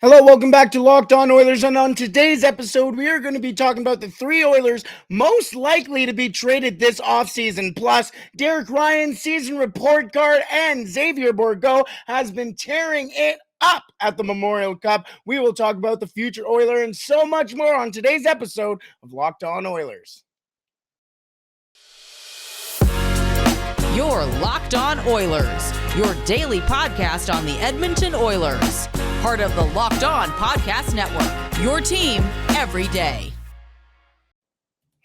Hello, welcome back to Locked On Oilers. And on today's episode, we are going to be talking about the three Oilers most likely to be traded this offseason. Plus, Derek Ryan's season report card and Xavier Bourgault has been tearing it up at the Memorial Cup. We will talk about the future Oiler and so much more on today's episode of Locked On Oilers. You're Locked On Oilers, your daily podcast on the Edmonton Oilers. Part of the Locked On Podcast Network, your team every day.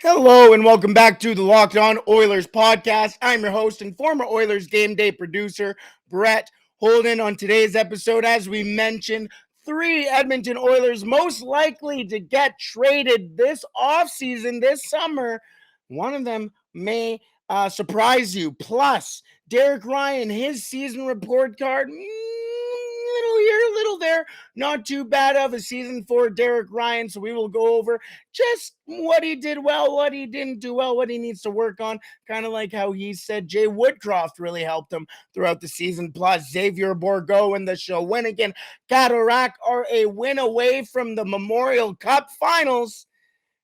Hello and welcome back to the Locked On Oilers podcast. I'm your host and former Oilers game day producer, Brett Holden. On today's episode, as we mentioned, three Edmonton Oilers most likely to get traded this offseason, this summer. One of them may surprise you. Plus, Derek Ryan, his season report card, little here, little there. Not too bad of a season for Derek Ryan. So we will go over just what he did well, what he didn't do well, what he needs to work on. Kind of like how he said Jay Woodcroft really helped him throughout the season. Plus, Xavier Bourgault and the Shawinigan Cataractes are a win away from the Memorial Cup finals.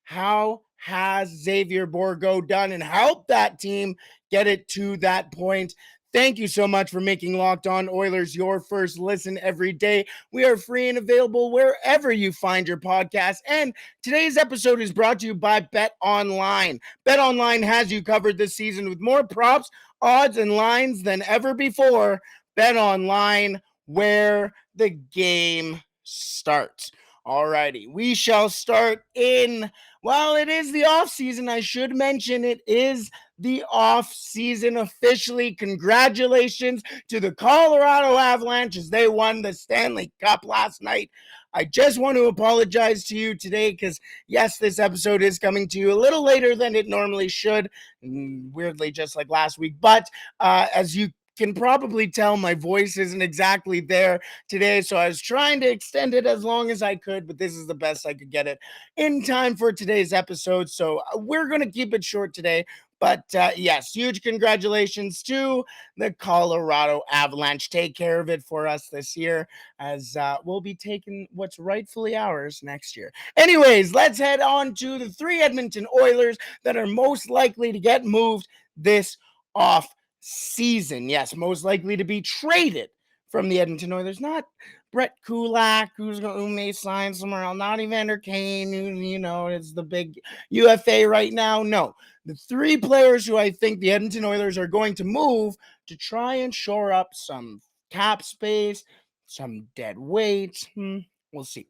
How has Xavier Bourgault done and helped that team get it to that point? Thank you so much for making Locked On Oilers your first listen every day. We are free and available wherever you find your podcast. And today's episode is brought to you by BetOnline. BetOnline has you covered this season with more props, odds, and lines than ever before. BetOnline, where the game starts. Alrighty, we shall start in, well, it is the off season. I should mention it is the off season officially. Congratulations to the Colorado Avalanche as they won the Stanley Cup last night. I just want to apologize to you today because, yes, this episode is coming to you a little later than it normally should, weirdly just like last week. But as you can probably tell, my voice isn't exactly there today, so I was trying to extend it as long as I could, but this is the best I could get it in time for today's episode. So we're going to keep it short today. But yes, huge congratulations to the Colorado Avalanche. Take care of it for us this year, as we'll be taking what's rightfully ours next year. Anyways, let's head on to the three Edmonton Oilers that are most likely to get moved this off season. Yes, most likely to be traded from the Edmonton Oilers. Not Brett Kulak, who may sign somewhere else. Not Evander Kane, who, is the big UFA right now. No, the three players who I think the Edmonton Oilers are going to move to try and shore up some cap space, some dead weight. We'll see.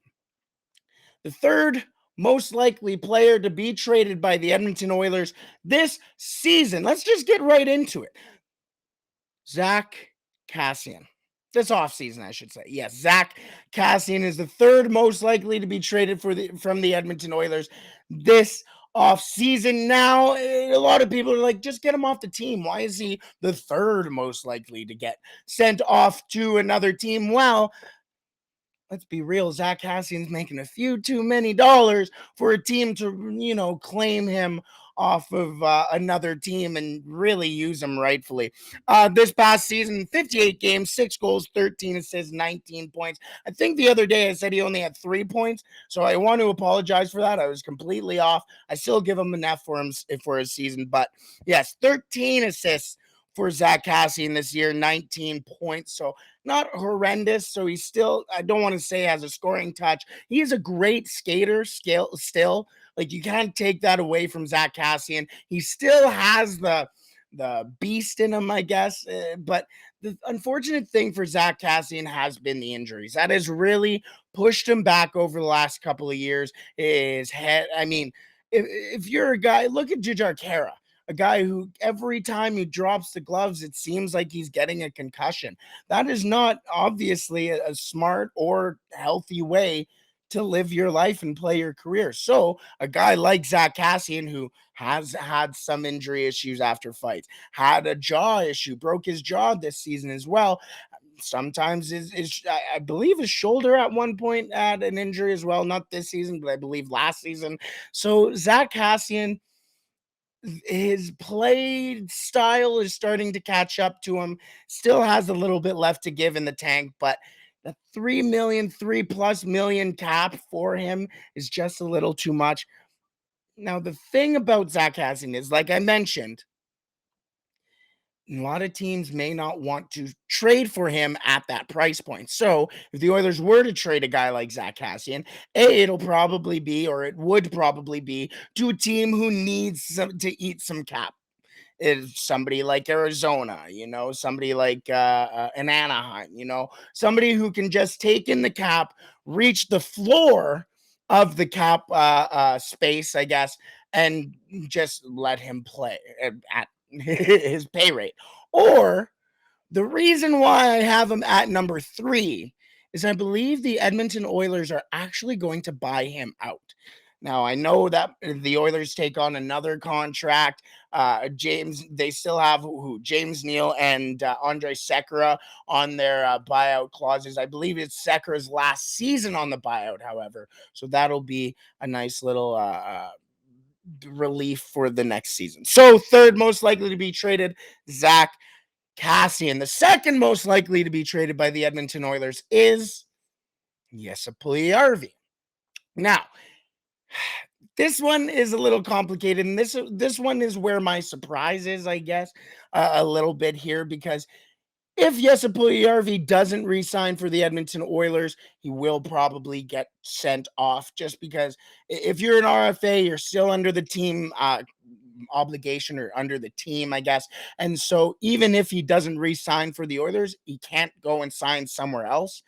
The third most likely player to be traded by the Edmonton Oilers this season. Let's just get right into it. Zach Kassian. This offseason, I should say. Yes, Zach Kassian is the third most likely to be traded from the Edmonton Oilers this offseason. Now, a lot of people are like, just get him off the team. Why is he the third most likely to get sent off to another team? Well, let's be real, Zach Kassian's making a few too many dollars for a team to, claim him off of another team and really use him rightfully. This past season, 58 games, 6 goals, 13 assists, 19 points. I think the other day I said he only had 3 points, so I want to apologize for that. I was completely off. I still give him an F for his season, but yes, 13 assists for Zach Kassian this year, 19 points. So not horrendous. So he's still, I don't want to say has a scoring touch. He is a great skater still. Like, you can't take that away from Zach Kassian. He still has the beast in him, I guess. But the unfortunate thing for Zach Kassian has been the injuries. That has really pushed him back over the last couple of years. His head, I mean, if you're a guy, look at Jujhar Khaira, a guy who every time he drops the gloves, it seems like he's getting a concussion. That is not obviously a smart or healthy way to live your life and play your career. So a guy like Zach Kassian, who has had some injury issues after fights, had a jaw issue, broke his jaw this season as well. Sometimes I believe his shoulder at one point had an injury as well. Not this season, but I believe last season. So Zach Kassian, his play style is starting to catch up to him. Still has a little bit left to give in the tank, but The 3 million, 3+ million cap for him is just a little too much. Now, the thing about Zach Kassian is, like I mentioned, a lot of teams may not want to trade for him at that price point. So if the Oilers were to trade a guy like Zach Kassian, it would probably be to a team who needs to eat some cap. Is somebody like Arizona, somebody like an Anaheim, somebody who can just take in the cap, reach the floor of the cap space, I guess, and just let him play at his pay rate. Or the reason why I have him at number 3 is I believe the Edmonton Oilers are actually going to buy him out. Now, I know that the Oilers take on another contract. They still have James Neal and Andre Sekera on their buyout clauses. I believe it's Sekera's last season on the buyout, however. So that'll be a nice little relief for the next season. So third most likely to be traded, Zach Kassian. The second most likely to be traded by the Edmonton Oilers is Jesse Puljujarvi. Now, this one is a little complicated, and this one is where my surprise is, I guess, a little bit here, because if Jesse Puljujarvi doesn't re-sign for the Edmonton Oilers, he will probably get sent off, just because if you're an RFA, you're still under the team obligation, or under the team, I guess. And so even if he doesn't re-sign for the Oilers, he can't go and sign somewhere else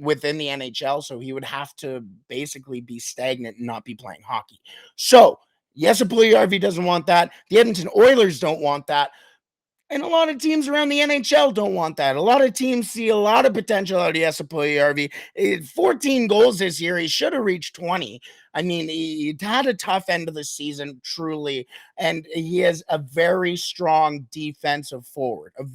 within the NHL. So he would have to basically be stagnant and not be playing hockey. So Jesse Puljujarvi doesn't want that. The Edmonton Oilers don't want that. And a lot of teams around the NHL don't want that. A lot of teams see a lot of potential out of Jesse Puljujarvi. 14 goals this year. He should have reached 20. I mean, he had a tough end of the season, truly. And he is a very strong defensive forward. I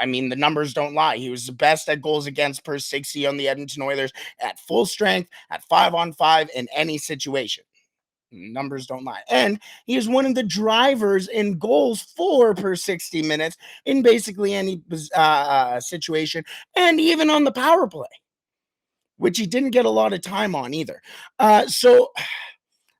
mean, the numbers don't lie. He was the best at goals against per 60 on the Edmonton Oilers at full strength, at 5-on-5 in any situation. Numbers don't lie. And he is one of the drivers in goals for per 60 minutes in basically any situation, and even on the power play, which he didn't get a lot of time on either. So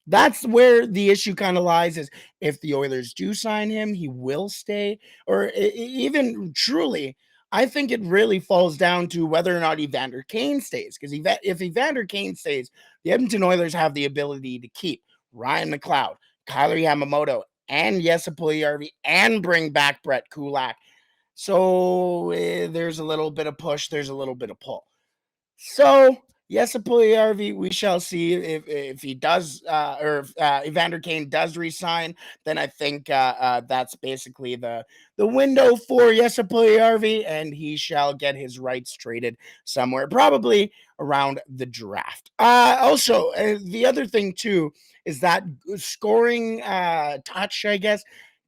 that's where the issue kind of lies, is if the Oilers do sign him, he will stay, or even truly, I think it really falls down to whether or not Evander Kane stays. Because if Evander Kane stays, the Edmonton Oilers have the ability to keep Ryan McLeod, Kyler Yamamoto, and Jesse Puljujarvi, and bring back Brett Kulak. So there's a little bit of push, there's a little bit of pull. So Jesse Puljujarvi, we shall see if he does, or if Evander Kane does resign. Then I think that's basically the window for Jesse Puljujarvi, and he shall get his rights traded somewhere, probably around the draft. Also, the other thing too is that scoring touch, I guess,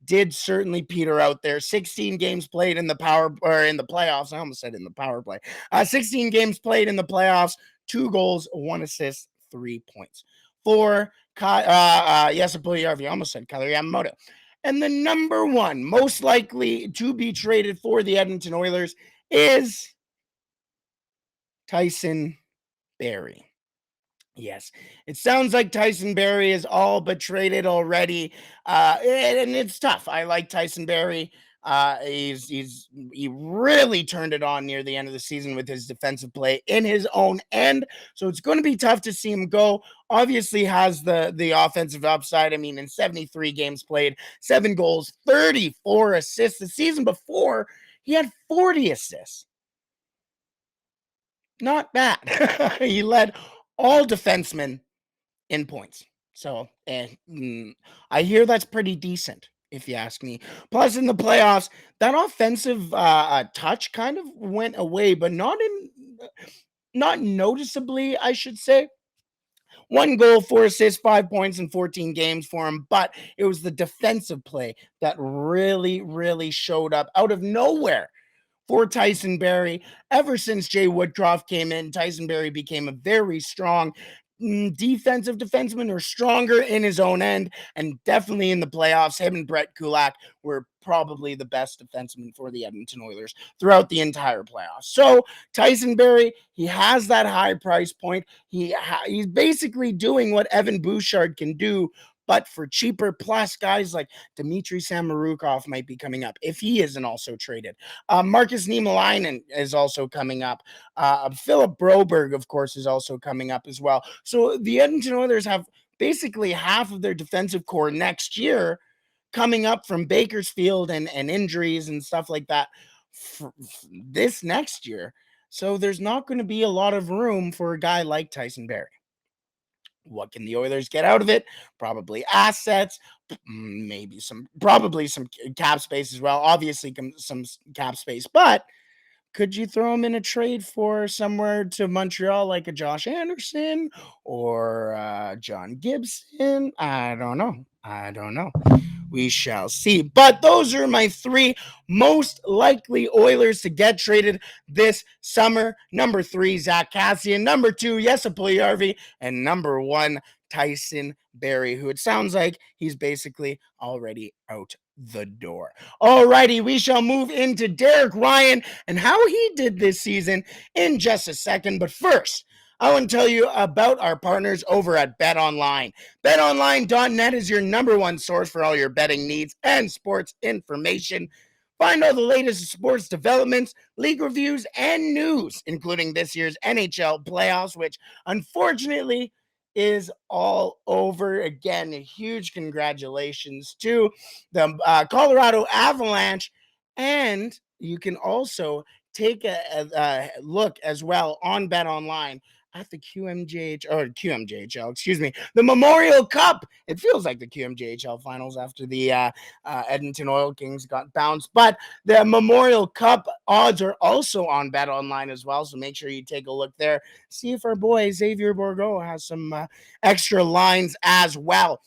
did certainly peter out there. 16 games played in the playoffs. I almost said in the power play. 16 games played in the playoffs. 2 goals, 1 assist, 3 points for Jesse Puljujarvi. I almost said Kyler Yamamoto. And the number one most likely to be traded for the Edmonton Oilers is Tyson Berry. Yes, it sounds like Tyson Berry is all but traded already, and it's tough. I like Tyson Berry. He really turned it on near the end of the season with his defensive play in his own end. So it's going to be tough to see him go. Obviously has the offensive upside. I mean, in 73 games played, 7 goals, 34 assists. The season before, he had 40 assists. Not bad. He led all defensemen in points. So I hear that's pretty decent, if you ask me. Plus, in the playoffs, that offensive touch kind of went away, but not noticeably, I should say. 1 goal, 4 assists, 5 points in 14 games for him, but it was the defensive play that really, really showed up out of nowhere for Tyson Berry. Ever since Jay Woodcroft came in, Tyson Berry became a very strong defensive defensemen are stronger in his own end, and definitely in the playoffs, him and Brett Kulak were probably the best defensemen for the Edmonton Oilers throughout the entire playoffs. So Tyson Berry, he has that high price point. He's basically doing what Evan Bouchard can do, but for cheaper. Plus, guys like Dmitry Samorukov might be coming up if he isn't also traded. Marcus Niemelainen is also coming up. Philip Broberg, of course, is also coming up as well. So the Edmonton Oilers have basically half of their defensive core next year coming up from Bakersfield and injuries and stuff like that for this next year. So there's not going to be a lot of room for a guy like Tyson Berry. What can the Oilers get out of it? Probably assets, probably some cap space as well. Obviously, some cap space, but could you throw him in a trade for somewhere to Montreal, like a Josh Anderson or John Gibson? I don't know. We shall see. But those are my three most likely Oilers to get traded this summer. Number 3, Zach Kassian. Number 2, Jesse Puljujarvi. And number 1, Tyson Berry, who it sounds like he's basically already out the door. Alrighty, we shall move into Derek Ryan and how he did this season in just a second. But first, I want to tell you about our partners over at BetOnline. BetOnline.net is your number one source for all your betting needs and sports information. Find all the latest sports developments, league reviews, and news, including this year's NHL playoffs, which unfortunately is all over. Again, a huge congratulations to the Colorado Avalanche. And you can also take a look as well on BetOnline at the QMJHL, the Memorial Cup. It feels like the QMJHL finals after the Edmonton Oil Kings got bounced, but the Memorial Cup odds are also on BetOnline as well, so make sure you take a look there. See if our boy Xavier Bourgault has some extra lines as well.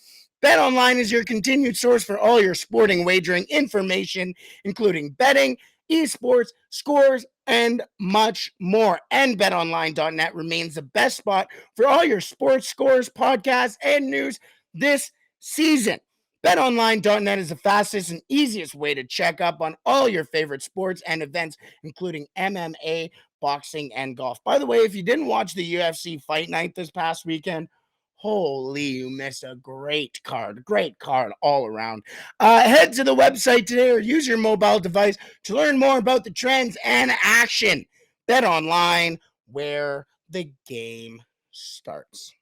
BetOnline is your continued source for all your sporting wagering information, including betting, esports, scores, and much more. And BetOnline.net remains the best spot for all your sports scores, podcasts, and news this season. BetOnline.net is the fastest and easiest way to check up on all your favorite sports and events, including MMA, boxing, and golf. By the way, if you didn't watch the UFC Fight Night this past weekend, holy, you missed a great card all around. Head to the website today or use your mobile device to learn more about the trends and action. Bet online, where the game starts.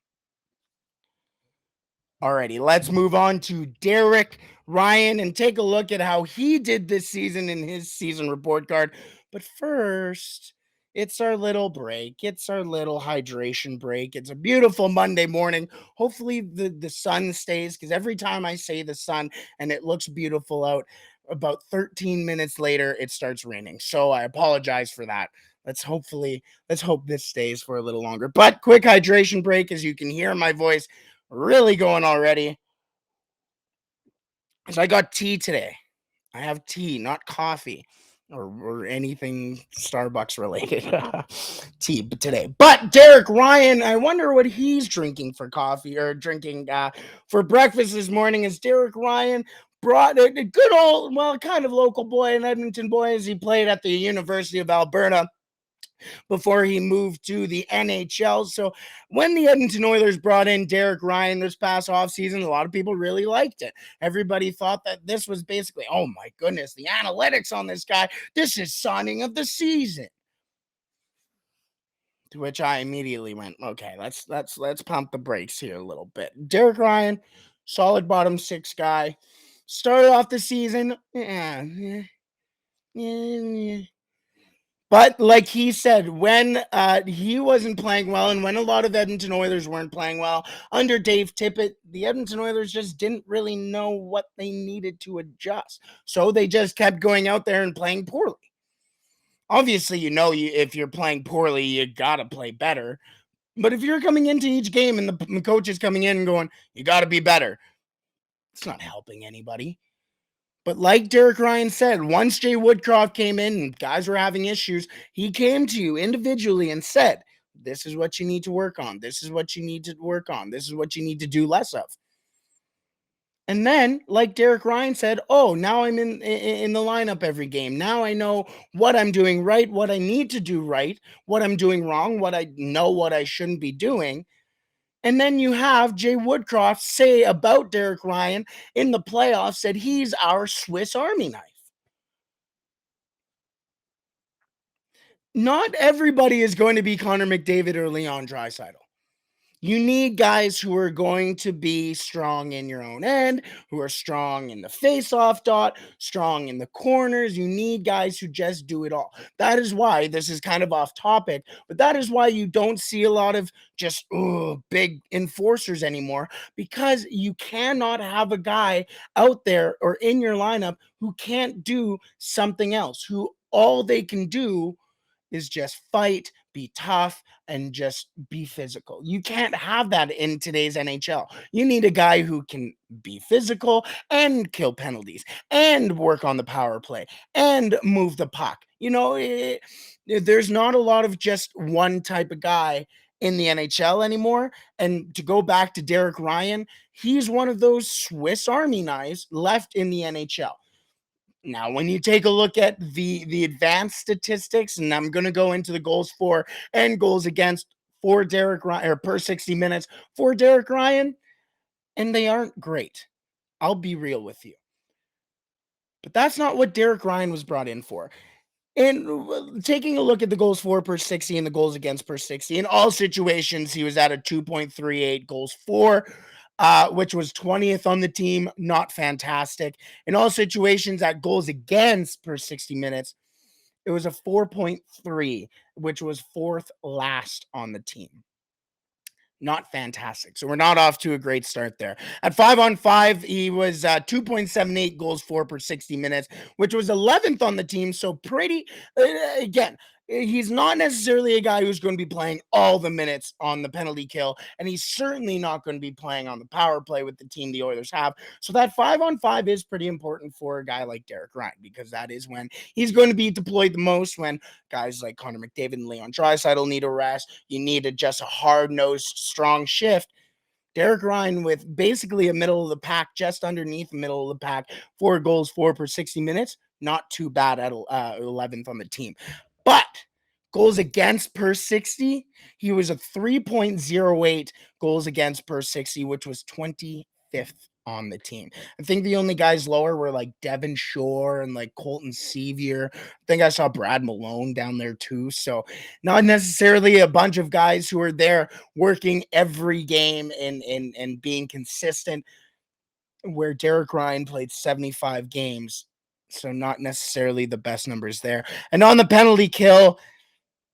Alrighty, let's move on to Derek Ryan and take a look at how he did this season in his season report card. But first, it's our little break. It's our little hydration break. It's a beautiful Monday morning. Hopefully the sun stays, because every time I say the sun and it looks beautiful out, about 13 minutes later, it starts raining. So I apologize for that. Let's hope this stays for a little longer. But quick hydration break, as you can hear my voice really going already. So I got tea today. I have tea, not coffee or anything Starbucks related. Tea today. But Derek Ryan, I wonder what he's drinking for coffee or drinking for breakfast this morning. As Derek Ryan brought a good old, kind of local boy, an Edmonton boy, as he played at the University of Alberta before he moved to the NHL. So when the Edmonton Oilers brought in Derek Ryan this past offseason, a lot of people really liked it. Everybody thought that this was basically, oh my goodness, the analytics on this guy, this is signing of the season. To which I immediately went, okay, let's pump the brakes here a little bit. Derek Ryan, solid bottom six guy. Started off the season, but like he said, when he wasn't playing well and when a lot of Edmonton Oilers weren't playing well under Dave Tippett, the Edmonton Oilers just didn't really know what they needed to adjust. So they just kept going out there and playing poorly. Obviously, if you're playing poorly, you got to play better. But if you're coming into each game and the coach is coming in and going, you got to be better, it's not helping anybody. But like Derek Ryan said, once Jay Woodcroft came in and guys were having issues, he came to you individually and said, This is what you need to work on. This is what you need to work on. This is what you need to do less of. And then, like Derek Ryan said, oh, now I'm in the lineup every game. Now I know what I'm doing right, what I need to do right, what I'm doing wrong, what I shouldn't be doing. And then you have Jay Woodcroft say about Derek Ryan in the playoffs that he's our Swiss Army knife. Not everybody is going to be Connor McDavid or Leon Draisaitl. You need guys who are going to be strong in your own end, who are strong in the face-off dot, strong in the corners. You need guys who just do it all. That is why, this is kind of off topic, but that is why you don't see a lot of just big enforcers anymore, because you cannot have a guy out there or in your lineup who can't do something else, who all they can do is just fight, be tough, and just be physical. You can't have that in today's NHL. You need a guy who can be physical and kill penalties and work on the power play and move the puck. There's not a lot of just one type of guy in the NHL anymore. And to go back to Derek Ryan, he's one of those Swiss Army knives left in the NHL. Now, when you take a look at the advanced statistics, and I'm going to go into the goals for and goals against for Derek Ryan, or per 60 minutes for Derek Ryan, and they aren't great. I'll be real with you. But that's not what Derek Ryan was brought in for. And taking a look at the goals for per 60 and the goals against per 60, in all situations, he was at a 2.38 goals for, which was 20th on the team. Not fantastic. In all situations at goals against per 60 minutes, it was a 4.3, which was fourth last on the team. Not fantastic. So we're not off to a great start there. At 5-on-5, he was 2.78 goals for per 60 minutes, which was 11th on the team. So pretty, again, he's not necessarily a guy who's going to be playing all the minutes on the penalty kill, and he's certainly not going to be playing on the power play with the team the Oilers have. So that 5-on-5 is pretty important for a guy like Derek Ryan, because that is when he's going to be deployed the most, when guys like Connor McDavid and Leon Draisaitl need a rest. You need just a hard-nosed, strong shift. Derek Ryan, with basically a middle of the pack, just underneath the middle of the pack, 4 goals for per 60 minutes, not too bad at 11th on the team. But goals against per 60, he was a 3.08 goals against per 60, which was 25th on the team. I think the only guys lower were like Devin Shore and like Colton Sevier. I think I saw Brad Malone down there too. So not necessarily a bunch of guys who are there working every game and being consistent, where Derek Ryan played 75 games. So not necessarily the best numbers there. And on the penalty kill,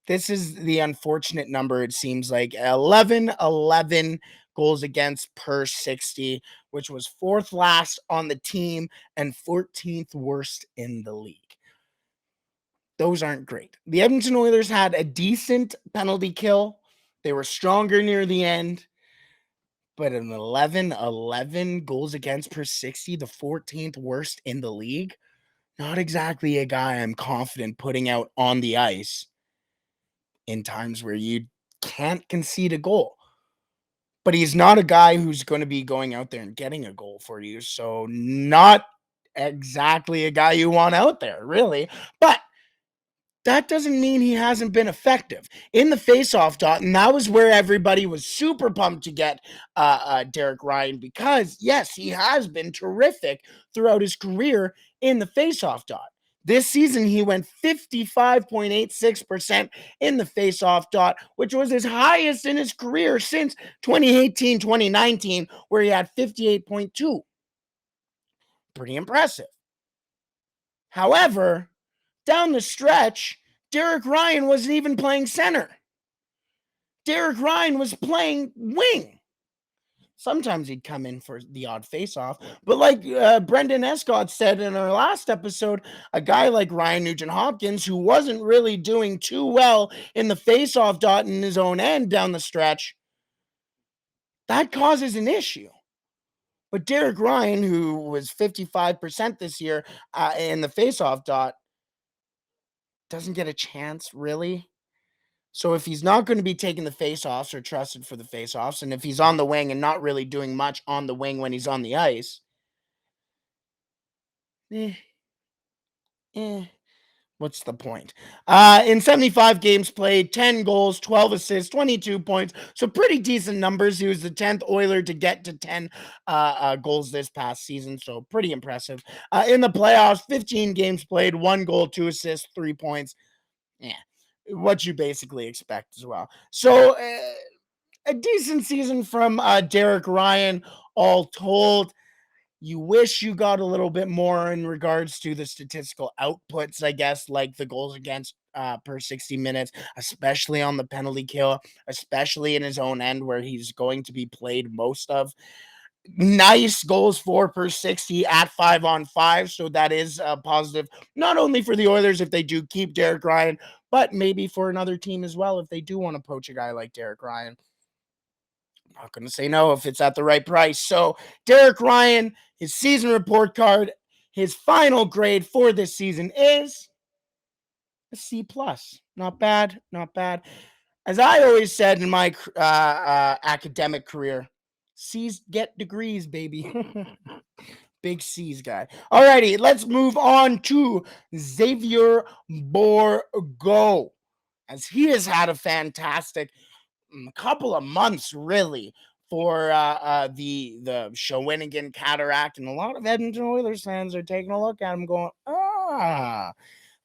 this is the unfortunate number. It seems like 11 goals against per 60, which was fourth last on the team and 14th worst in the league. Those aren't great. The Edmonton Oilers had a decent penalty kill. They were stronger near the end. But an 11 goals against per 60, the 14th worst in the league, not exactly a guy I'm confident putting out on the ice in times where you can't concede a goal. But he's not a guy who's going to be going out there and getting a goal for you. So not exactly a guy you want out there, really. But that doesn't mean he hasn't been effective in the faceoff dot. And that was where everybody was super pumped to get Derek Ryan, because, yes, he has been terrific throughout his career in the faceoff dot. This season, he went 55.86% in the faceoff dot, which was his highest in his career since 2018-2019, where he had 58.2. Pretty impressive. However, down the stretch, Derek Ryan wasn't even playing center. Derek Ryan was playing wing. Sometimes he'd come in for the odd face-off. But like Brendan Escott said in our last episode, a guy like Ryan Nugent-Hopkins, who wasn't really doing too well in the face-off dot in his own end down the stretch, that causes an issue. But Derek Ryan, who was 55% this year in the face-off dot, doesn't get a chance, really. So if he's not going to be taking the faceoffs or trusted for the faceoffs, and if he's on the wing and not really doing much on the wing when he's on the ice, eh, eh, what's the point? In 75 games played, 10 goals, 12 assists, 22 points. So pretty decent numbers. He was the 10th Oiler to get to 10 goals this past season. So pretty impressive. In the playoffs, 15 games played, 1 goal, 2 assists, 3 points. Yeah, what you basically expect as well. So a decent season from Derek Ryan, all told. You wish you got a little bit more in regards to the statistical outputs, I guess, like the goals against per 60 minutes, especially on the penalty kill, especially in his own end where he's going to be played most of. Nice goals for per 60 at 5-on-5. So that is positive, not only for the Oilers if they do keep Derek Ryan, but maybe for another team as well if they do want to poach a guy like Derek Ryan. Not going to say no if it's at the right price. So Derek Ryan, his season report card, his final grade for this season is a C plus. Not bad, not bad. As I always said in my academic career, C's get degrees, baby. Big C's guy. Alrighty, let's move on to Xavier Bourgault, as he has had a fantastic couple of months, really, for the Shawinigan Cataract, and a lot of Edmonton Oilers fans are taking a look at him, going,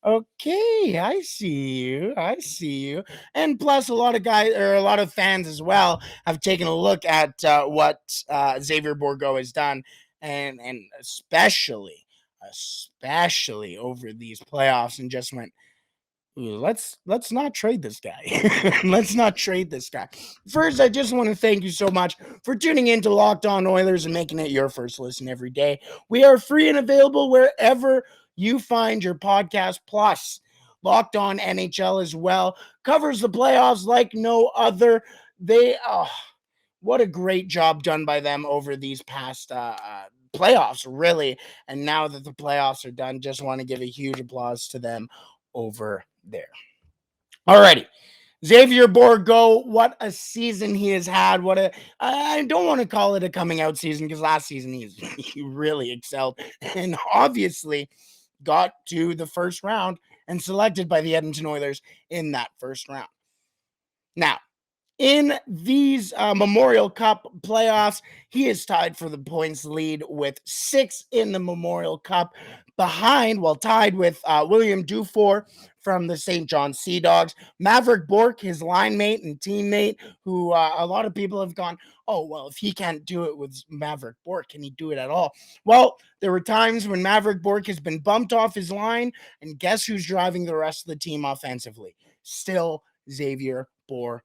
okay, I see you. I see you. And plus, a lot of guys or a lot of fans as well have taken a look at what Xavier Bourgo has done, and especially over these playoffs, and just went, ooh, let's not trade this guy. Let's not trade this guy. First, I just want to thank you so much for tuning in to Locked On Oilers and making it your first listen every day. We are free and available wherever you find your podcast. Plus, Locked On NHL as well covers the playoffs like no other. What a great job done by them over these past playoffs, really. And now that the playoffs are done, just want to give a huge applause to them over there. Alrighty. Xavier Bourgault, what a season he has had. I don't want to call it a coming out season because last season he really excelled and obviously got to the first round and selected by the Edmonton Oilers in that first round. Now, in these Memorial Cup playoffs, he is tied for the points lead with 6 in the Memorial Cup, tied with William Dufour from the St. John Sea Dogs, Maverick Bourque, his line mate and teammate, who a lot of people have gone, oh, well, if he can't do it with Maverick Bourque, can he do it at all? Well, there were times when Maverick Bourque has been bumped off his line, and guess who's driving the rest of the team offensively? Still Xavier Bohr.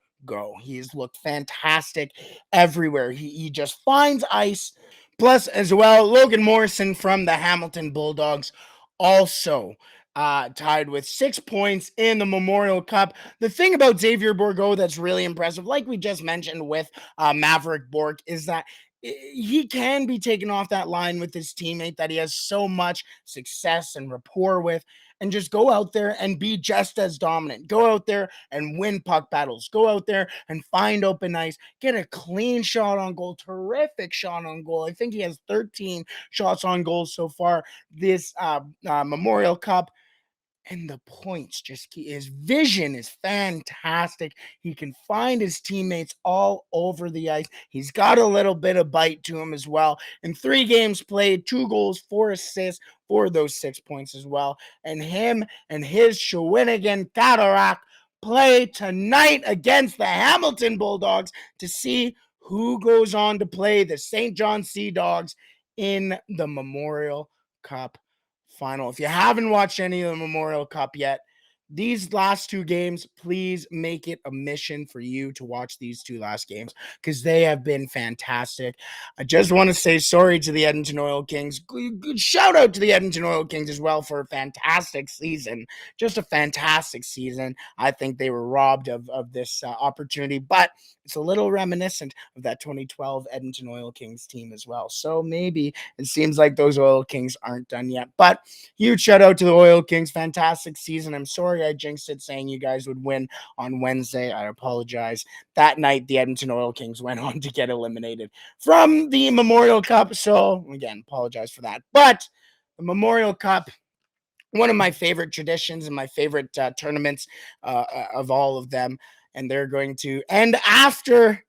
He's looked fantastic everywhere. He just finds ice. Plus, as well, Logan Morrison from the Hamilton Bulldogs also tied with 6 points in the Memorial Cup. The thing about Xavier Bourgault that's really impressive, like we just mentioned with Maverick Bourque, is that he can be taken off that line with his teammate that he has so much success and rapport with, and just go out there and be just as dominant. Go out there and win puck battles. Go out there and find open ice. Get a clean shot on goal. Terrific shot on goal. I think he has 13 shots on goal so far this Memorial Cup. And the points, his vision is fantastic. He can find his teammates all over the ice. He's got a little bit of bite to him as well. In 3 games played, 2 goals, 4 assists for those 6 points as well. And him and his Shawinigan Cataract play tonight against the Hamilton Bulldogs to see who goes on to play the St. John Sea Dogs in the Memorial Cup final. If you haven't watched any of the Memorial Cup yet, these last 2 games, please make it a mission for you to watch these 2 last games because they have been fantastic. I just want to say sorry to the Edmonton Oil Kings. Good shout out to the Edmonton Oil Kings as well for a fantastic season. Just a fantastic season. I think they were robbed of this opportunity, but it's a little reminiscent of that 2012 Edmonton Oil Kings team as well. So maybe it seems like those Oil Kings aren't done yet. But huge shout out to the Oil Kings. Fantastic season. I'm sorry sorry I jinxed it saying you guys would win on Wednesday. I apologize. That night, the Edmonton Oil Kings went on to get eliminated from the Memorial Cup. So, again, apologize for that. But the Memorial Cup, one of my favorite traditions and my favorite tournaments of all of them. And they're going to end after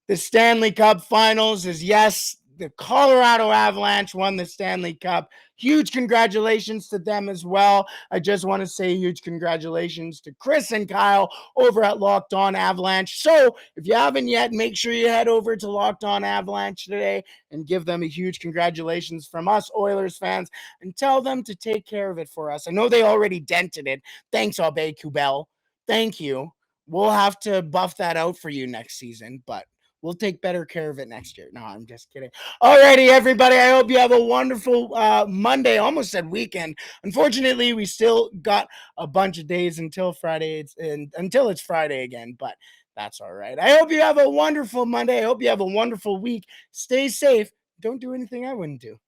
the Stanley Cup Finals. Is yes, the Colorado Avalanche won the Stanley Cup. Huge congratulations to them as well. I just want to say huge congratulations to Chris and Kyle over at Locked On Avalanche. So if you haven't yet, make sure you head over to Locked On Avalanche today and give them a huge congratulations from us Oilers fans and tell them to take care of it for us. I know they already dented it. Thanks, Abe Kubel. Thank you. We'll have to buff that out for you next season, but we'll take better care of it next year. No, I'm just kidding. Alrighty, everybody. I hope you have a wonderful Monday. Almost said weekend. Unfortunately, we still got a bunch of days until Friday. Until it's Friday again, but that's all right. I hope you have a wonderful Monday. I hope you have a wonderful week. Stay safe. Don't do anything I wouldn't do.